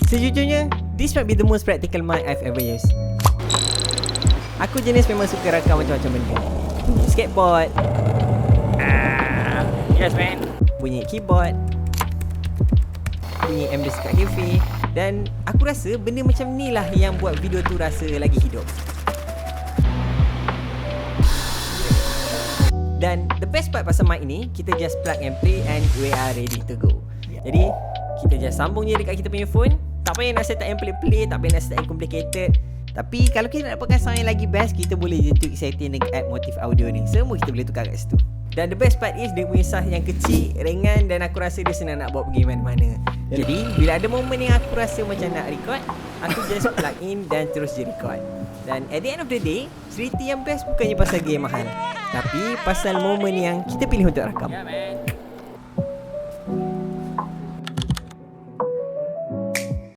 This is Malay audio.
Sejujurnya, this might be the most practical mic I've ever used. Aku jenis memang suka rakam macam-macam benda. Bunyi skateboard, Yes man. bunyi keyboard, bunyi MD kat cafe. Dan aku rasa benda macam ni lah yang buat video tu rasa lagi hidup. Dan the best part pasal mic ni, kita just plug and play and we are ready to go. Jadi kita just sambung je dekat kita punya phone. Tak payah nak set up yang pelik-pelik, tak payah nak set up yang complicated. Tapi kalau kita nak dapatkan sound yang lagi best, kita boleh je tweak setting dengan add motif audio ni. Semua kita boleh tukar kat situ. Dan the best part is dia punya size yang kecil, ringan, dan aku rasa dia senang nak bawa pergi mana-mana. Jadi bila ada momen yang aku rasa macam nak record, aku just plug in dan terus je record. Dan at the end of the day, cerita yang best bukannya pasal game mahal, tapi pasal momen yang kita pilih untuk rakam.